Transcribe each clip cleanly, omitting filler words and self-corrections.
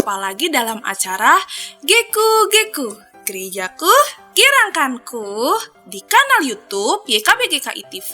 Jumpa lagi dalam acara Geku Geku, Gerejaku, Girangkanku di kanal YouTube YKBGKI TV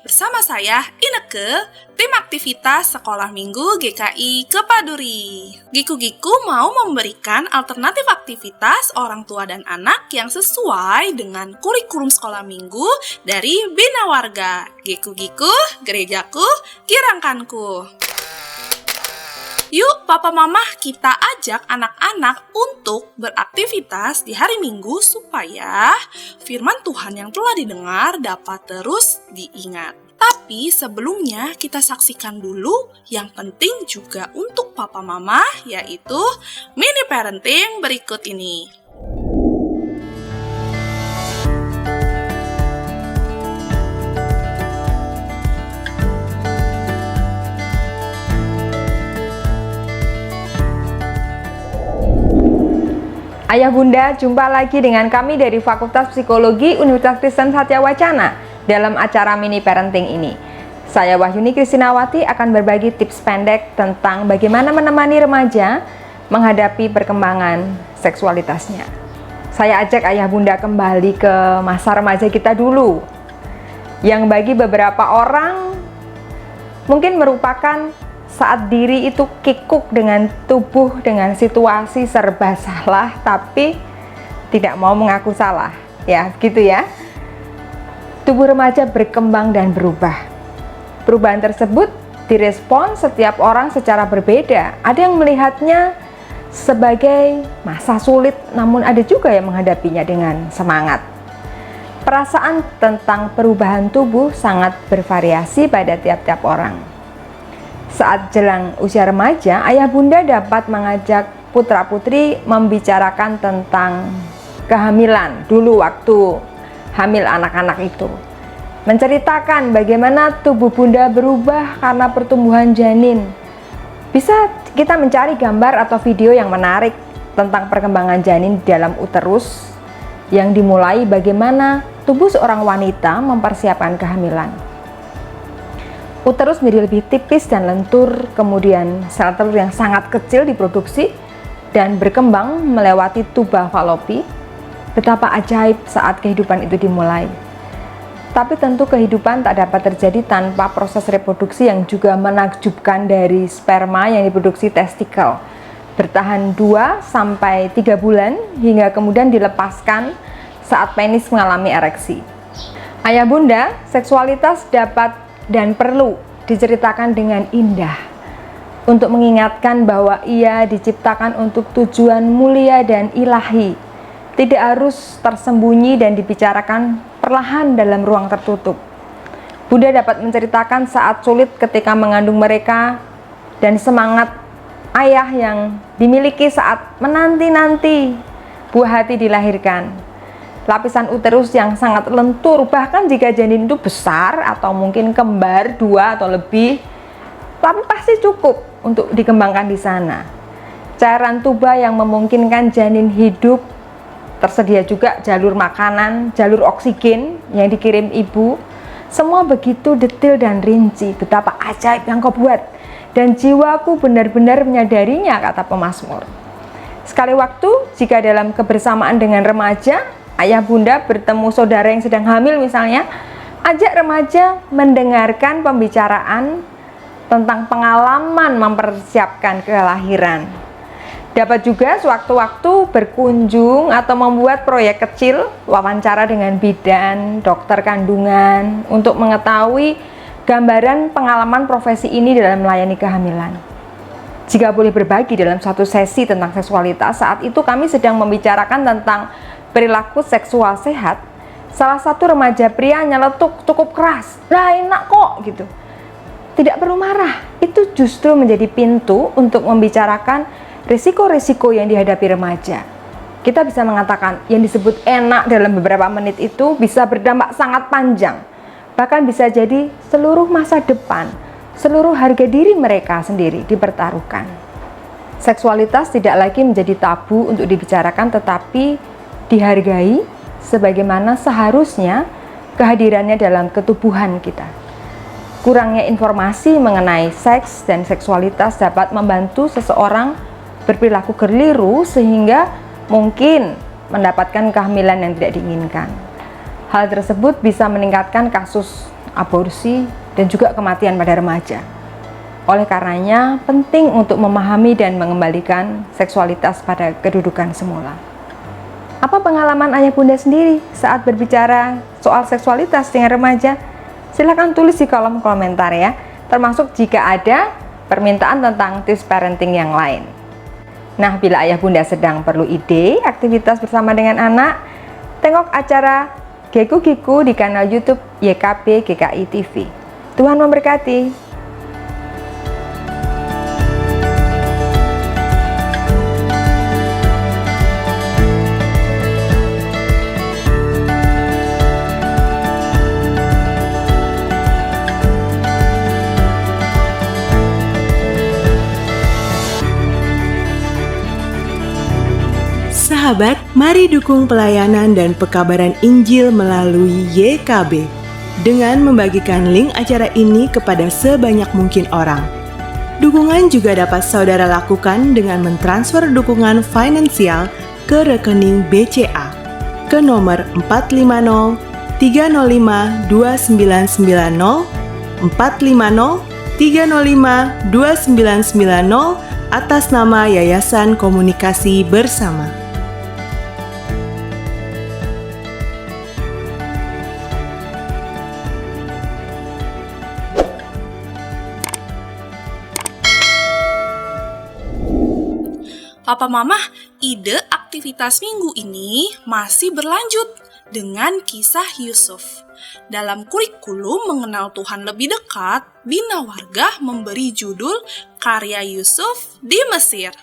bersama saya Ineke, tim aktivitas Sekolah Minggu GKI Kepaduri. Geku Geku mau memberikan alternatif aktivitas orang tua dan anak yang sesuai dengan kurikulum sekolah minggu dari Bina Warga. Geku Geku, Gerejaku, Girangkanku. Yuk papa mama kita ajak anak-anak untuk beraktivitas di hari Minggu supaya firman Tuhan yang telah didengar dapat terus diingat. Tapi sebelumnya kita saksikan dulu yang penting juga untuk papa mama, yaitu mini parenting berikut ini. Ayah Bunda, jumpa lagi dengan kami dari Fakultas Psikologi Universitas Kristen Satyawacana dalam acara mini parenting ini. Saya Wahyuni Kristinawati akan berbagi tips pendek tentang bagaimana menemani remaja menghadapi perkembangan seksualitasnya. Saya ajak Ayah Bunda kembali ke masa remaja kita dulu, yang bagi beberapa orang mungkin merupakan saat diri itu kikuk dengan tubuh, dengan situasi serba salah, tapi tidak mau mengaku salah. Ya, begitu ya. Tubuh remaja berkembang dan berubah. Perubahan tersebut direspon setiap orang secara berbeda. Ada yang melihatnya sebagai masa sulit, namun ada juga yang menghadapinya dengan semangat. Perasaan tentang perubahan tubuh sangat bervariasi pada tiap-tiap orang. Saat jelang usia remaja, ayah bunda dapat mengajak putra-putri membicarakan tentang kehamilan dulu waktu hamil anak-anak itu. Menceritakan bagaimana tubuh bunda berubah karena pertumbuhan janin. Bisa kita mencari gambar atau video yang menarik tentang perkembangan janin di dalam uterus yang dimulai bagaimana tubuh seorang wanita mempersiapkan kehamilan. Uterus menjadi lebih tipis dan lentur, kemudian sel telur yang sangat kecil diproduksi dan berkembang melewati tuba falopi. Betapa ajaib saat kehidupan itu dimulai. Tapi tentu kehidupan tak dapat terjadi tanpa proses reproduksi yang juga menakjubkan dari sperma yang diproduksi testikel. Bertahan 2-3 bulan hingga kemudian dilepaskan saat penis mengalami ereksi. Ayah bunda, seksualitas dapat dan perlu diceritakan dengan indah untuk mengingatkan bahwa ia diciptakan untuk tujuan mulia dan ilahi, tidak harus tersembunyi dan dibicarakan perlahan dalam ruang tertutup. Bunda dapat menceritakan saat sulit ketika mengandung mereka dan semangat ayah yang dimiliki saat menanti-nanti buah hati dilahirkan. Lapisan uterus yang sangat lentur, bahkan jika janin itu besar atau mungkin kembar 2 atau lebih, tapi pasti cukup untuk dikembangkan di sana. Cairan tuba yang memungkinkan janin hidup, tersedia juga jalur makanan, jalur oksigen yang dikirim ibu. Semua begitu detail dan rinci, betapa ajaib yang kau buat, dan jiwaku benar-benar menyadarinya, kata pemazmur. Sekali waktu, jika dalam kebersamaan dengan remaja, ayah bunda bertemu saudara yang sedang hamil misalnya, ajak remaja mendengarkan pembicaraan tentang pengalaman mempersiapkan kelahiran. Dapat juga sewaktu-waktu berkunjung atau membuat proyek kecil, wawancara dengan bidan, dokter kandungan, untuk mengetahui gambaran pengalaman profesi ini dalam melayani kehamilan. Jika boleh berbagi dalam satu sesi tentang seksualitas, saat itu kami sedang membicarakan tentang perilaku seksual sehat. Salah satu remaja pria nyeletuk cukup keras, "Lah enak kok," gitu. Tidak perlu marah, itu justru menjadi pintu untuk membicarakan risiko-risiko yang dihadapi remaja. Kita bisa mengatakan yang disebut enak dalam beberapa menit itu bisa berdampak sangat panjang, bahkan bisa jadi seluruh masa depan, seluruh harga diri mereka sendiri dipertaruhkan. Seksualitas tidak lagi menjadi tabu untuk dibicarakan, tetapi dihargai sebagaimana seharusnya kehadirannya dalam ketubuhan kita. Kurangnya informasi mengenai seks dan seksualitas dapat membantu seseorang berperilaku keliru sehingga mungkin mendapatkan kehamilan yang tidak diinginkan. Hal tersebut bisa meningkatkan kasus aborsi dan juga kematian pada remaja. Oleh karenanya, penting untuk memahami dan mengembalikan seksualitas pada kedudukan semula. Apa pengalaman ayah bunda sendiri saat berbicara soal seksualitas dengan remaja? Silahkan tulis di kolom komentar ya, termasuk jika ada permintaan tentang tips parenting yang lain. Nah, bila ayah bunda sedang perlu ide aktivitas bersama dengan anak, tengok acara Geku-Geku di kanal YouTube YKB GKI TV. Tuhan memberkati. Sahabat, mari dukung pelayanan dan pekabaran Injil melalui YKB dengan membagikan link acara ini kepada sebanyak mungkin orang. Dukungan juga dapat saudara lakukan dengan mentransfer dukungan finansial ke rekening BCA ke nomor 450 305 2990 450 305 2990 atas nama Yayasan Komunikasi Bersama. Papa Mama, ide aktivitas minggu ini masih berlanjut dengan kisah Yusuf. Dalam kurikulum mengenal Tuhan lebih dekat, Bina Warga memberi judul Karya Yusuf di Mesir.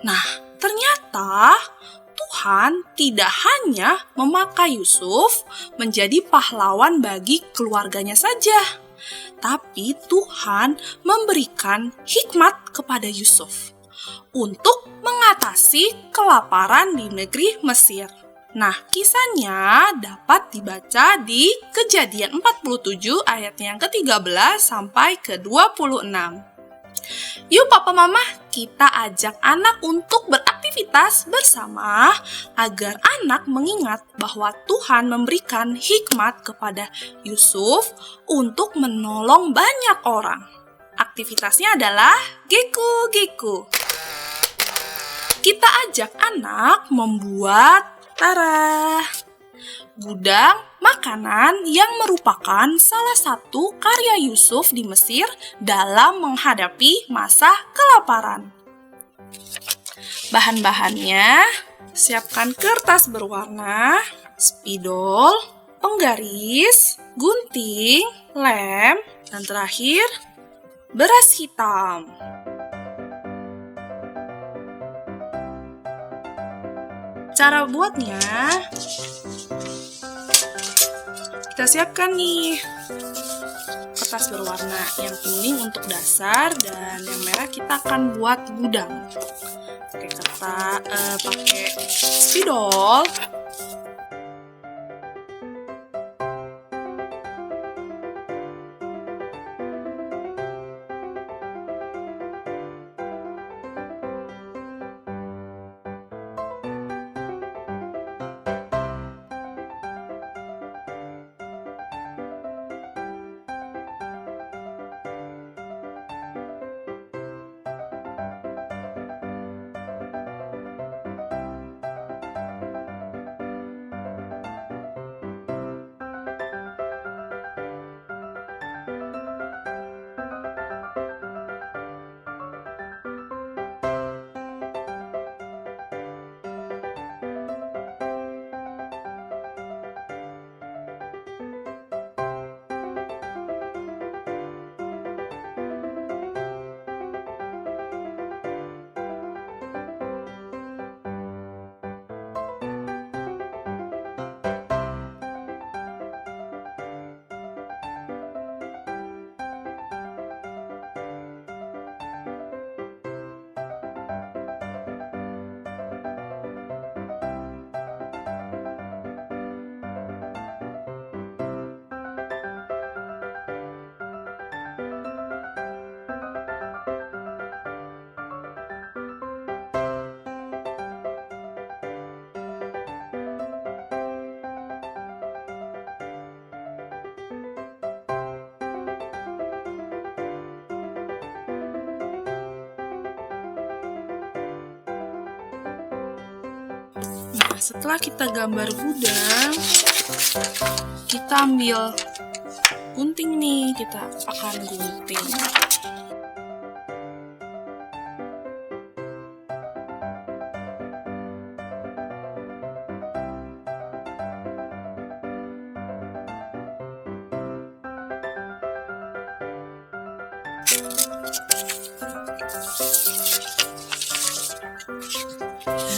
Nah, ternyata Tuhan tidak hanya memakai Yusuf menjadi pahlawan bagi keluarganya saja, tapi Tuhan memberikan hikmat kepada Yusuf untuk mengatasi kelaparan di negeri Mesir. Nah, kisahnya dapat dibaca di Kejadian 47 ayat yang ke-13 sampai ke-26. Yuk Papa Mama, kita ajak anak untuk beraktivitas bersama agar anak mengingat bahwa Tuhan memberikan hikmat kepada Yusuf untuk menolong banyak orang. Aktivitasnya adalah Geku-Geku. Kita ajak anak membuat gudang makanan yang merupakan salah satu karya Yusuf di Mesir dalam menghadapi masa kelaparan. Bahan-bahannya, siapkan kertas berwarna, spidol, penggaris, gunting, lem, dan terakhir, beras hitam. Cara buatnya, kita siapkan nih kertas berwarna, yang kuning untuk dasar dan yang merah kita akan buat gudang. Pakai spidol. setelah kita gambar gudang, kita ambil gunting nih, kita akan gunting.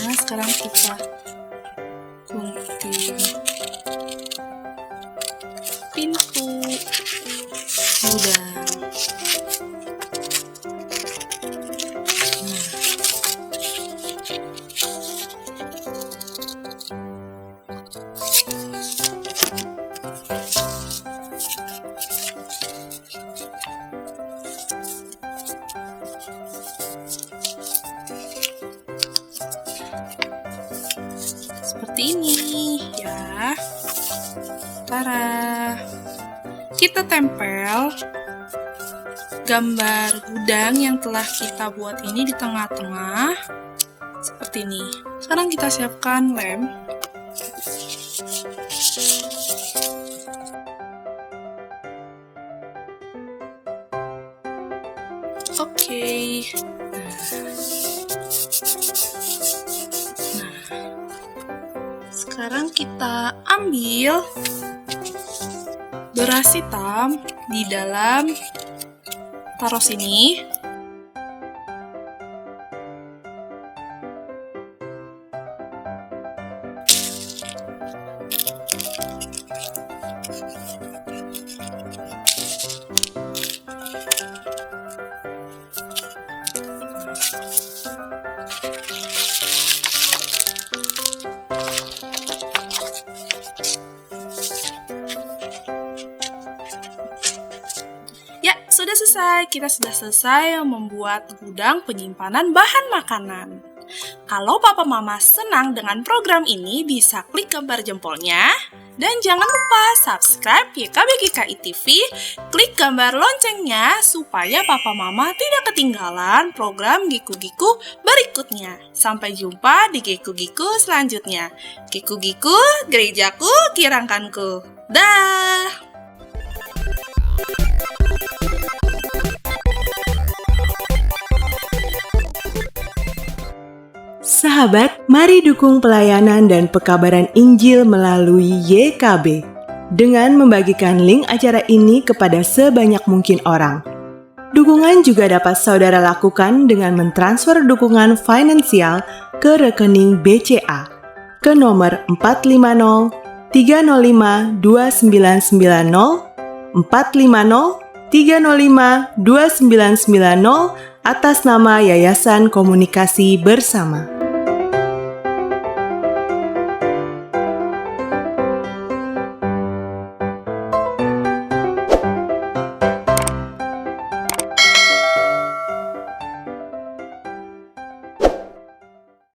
Nah, sekarang kita gunting pintu gudang. Seperti ini ya. Tara, kita tempel gambar gudang yang telah kita buat ini di tengah-tengah seperti ini. Sekarang kita siapkan lem. Oke. Sekarang kita ambil beras hitam di dalam, taruh sini. Ya, sudah selesai. Kita sudah selesai membuat gudang penyimpanan bahan makanan. Kalau papa mama senang dengan program ini, bisa klik gambar jempolnya. Dan jangan lupa subscribe YKBGKI TV, klik gambar loncengnya supaya papa mama tidak ketinggalan program Giku-Giku berikutnya. Sampai jumpa di Giku-Giku selanjutnya. Giku-Giku, gerejaku, kirangkanku. Dah! Sahabat, mari dukung pelayanan dan pekabaran Injil melalui YKB dengan membagikan link acara ini kepada sebanyak mungkin orang. Dukungan juga dapat saudara lakukan dengan mentransfer dukungan finansial ke rekening BCA ke nomor 450 305 2990 450 305 2990 atas nama Yayasan Komunikasi Bersama.